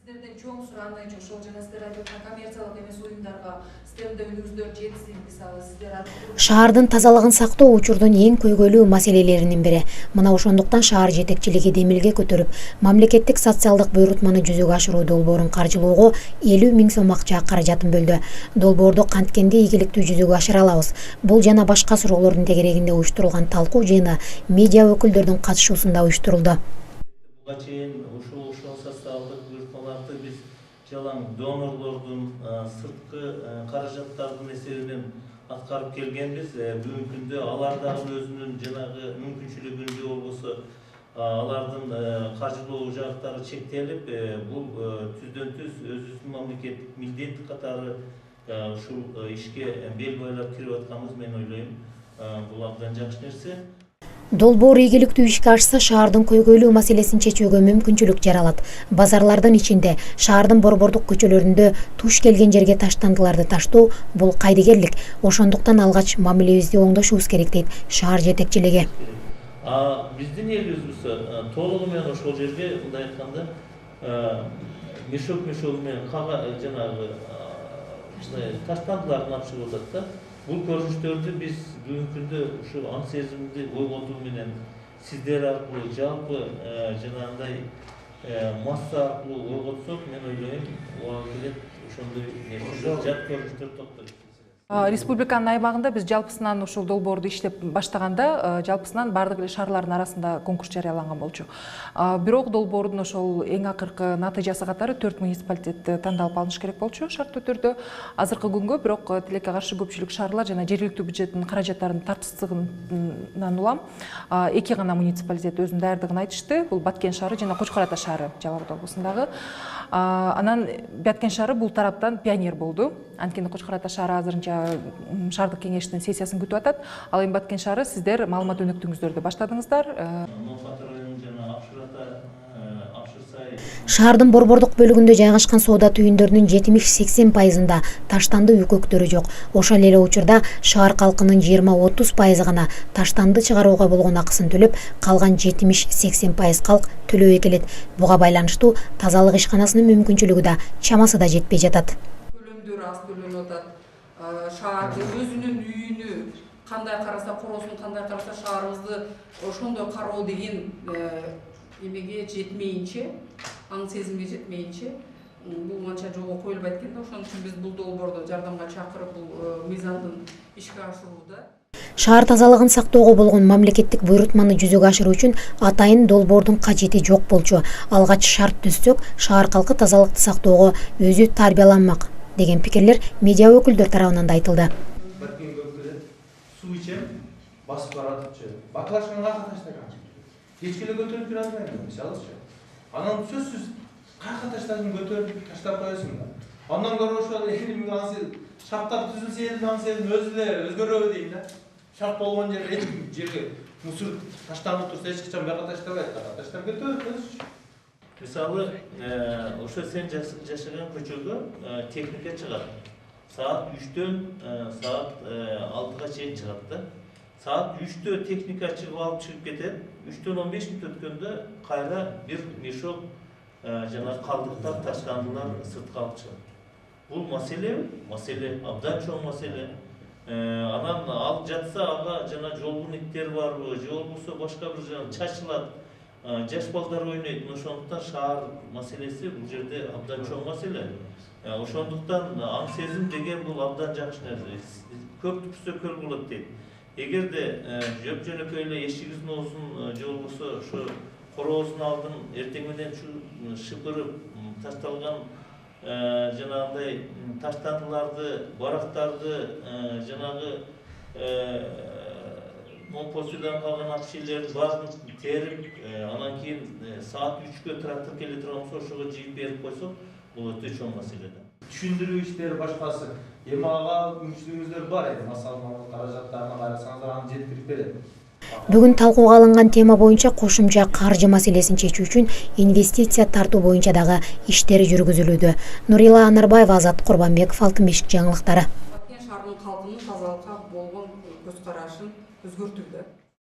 Сіздерден чоң суранайчу ошол жана сиздер айтып аткан коммерциялык эмес уюмдарга сиздердин да үнүңүздөр жетсин, мисалы сиздер Шаардын тазалыгын сактоо учурдун эң көйгөйлүү маселелеринин бири. Мына ошондуктан шаар жетекчилиги демилге көтөрүп, мамлекеттик социалдык буйрутманы жүзөгө ашыруу долбоорун каржылоого 50 000 сом акча каражатын бөлдү. Долбоорду канткенде ийгиликтүү жүзөгө ашыра алабыз. Бул жана башка суроолордун тегерегинде уюштурулган талкуу жыйыны медиа өкүлдөрдүн катышуусунда уюштурулду. Буга чейин ушул социалдык буйрутмаларды биз жалаң донорлордун сырткы каражаттардын эсебинен аткарып келгенбиз. Бүгүнкү күндө алар дагы өзүнүн жанагы мүмкүнчүлүгүн же болбосо алардын каржылоо жактары чектелип, бул түздөн түз өзүбүздүн мамлекеттик милдет катары ушул ишке бел бойлоп кирип атканыбыз мен ойлойм. Бул абдан жакшы нерсе. Долбоор ийгиликтүү ишке ашса шаардын көйгөйлүү маселесин чечүүгө мүмкүнчүлүк жаралат. Базарлардын ичинде, шаардын борбордук көчөлөрүндө туш келген жерге таштандыларды таштоо бул кайдыгерлик. Ошондуктан алгач мамилебизди оңдошубуз керек дейт шаар жетекчилиги. Биздин элибиз толугу менен ошол жерге мындай айтканда мешок менен жанагы таштандыларын алып чыгып атат да. Бул көрүнүштөрдү биз бүгүнкү күндө ушу аң сезимди ойготуу менен сиздер аркылуу жалпы жанагындай масса аркылуу ойготсок, мен ойлойм, уга келет ошондой жат көрүнүштөр токтойт. Республиканын аймагында биз жалпысынан ушул долбоорду иштеп баштаганда жалпысынан бардык эле шаарлардын арасында конкурс жарыяланган болчу. Бирок долбоордун ошол эң акыркы натыйжасы катары 4 муниципалитет тандалып алыныш керек болчу шарттуу түрдө. Азыркы күнгө бирок тилекке каршы көпчүлүк шаарлар жана жергиликтүү бюджеттин каражаттарынын тартипсиздигинен улам 2 гана муниципалитет өзүнүн даярдыгын айтышты. Бул Баткен шаары жана Кочкор Ата шаары Жалал Абад облусундагы. Анан Баткен шаары бул тараптан пионер болду. Анткени Кочкор Ата шаары азырынча шаардык кеңештин сессиясын күтүп атат. Ал эми Баткен шаары сиздер маалымат өнөктүгүңүздөрдү баштадыңыздар. Шаардын борбордук бөлүгүндө жайгашкан соода түйүндөрүнүн 70-80% таштанды үкөктөрү жок. Ошол эле учурда шаар калкынын 20-30% гана таштанды чыгарууга болгон акысын төлөп, калган 70-80% калк төлөбөй келет. Буга байланыштуу тазалык ишканасынын мүмкүнчүлүгү да чамасы да жетпей жатат. Төлөмдөр аз төлөнүп атат. Шаарды өзүнүн үйүнү кандай караса, короосун кандай караса, шаарыбызды ошондой кароо деген эмеге жетмейинче, аң сезимге жетмейинче, бул манча жолго коюлбайт экен да. Ошон үчүн биз бул долбоорду жардамга чакырып, бул мыйзамдын ишке ашырууда. Шаар тазалыгын сактоого болгон мамлекеттик буйрутманы жүзөгө ашыруу үчүн атайын долбоордун кажети жок болчу. Алгач шарт түзсөк, шаар калкы тазалыкты сактоого өзү тарбияланмак деген пикирлер медиа өкүлдөр тарабынан да айтылды. Баткен көлдөрү суу ичем, басып баратыпчы. Баклашканга кайра таштаган. Кечке эле көтөрүп турат мисалычы. Анан сөзсүз кайра таштадың көтөрүп таштап коесуң да. Андан көрө ошол элим аңсыз шарттар түзүлсө элдин аңсыз өзү эле өзгөрөбү дейм да. Шарт болгон жерге мусор таштанып турса эч качан бага таштабайт, таштап кетөбүз. Мисалы, ошо сен жашаган көчөгө техника чыгат. Саат 3-төн саат 6-га чейин чыгат да. Саат 3-тө техника чыгып алып чыгып кетет. 3-төн 15 мүнөт өткөндө кайра бир мешок жана калдыктар таштандылар сыртка алып чыгат. Бул маселе абдан чоң маселе. Анан ал жатса ага жана жолдун иттери барбы, же болбосо башка бир жана чачылат. Жаш балдар ойнойт. Ошондуктан шаар маселеси бул жерде абдан чоң маселе. Ошондуктан аң сезим деген бул абдан жакшы нерсе. Көп түпсө көл болот дейт. Эгерде жөп-жөнөкөй эле эшигиңиздин оозун же болбосо ошо короосун алдын эртең менен шыпырып ташталган жанагындай таштандыларды, барактарды, жанагы монпосуйдан калган акчелерди баарын терип, анан кийин саат 3-кө трактор келе турган болсо ошого жыйып берип койсок, бул өтө чоң маселе да. Түшүндүрүү иштери башкасы. Эми ага мүмкүнчүлүгүңүздөр бар, массалык каражаттарына карасаңыздар аны жеткирип берет. Бүгүн талкууга алынган тема боюнча кошумча каржы маселесин чечүү үчүн инвестиция тартуу боюнча дагы иштери жүргүзүлүүдө. Нурила Анарбаева, Азат Курбанбеков, Алтын бешик жаңылыктары.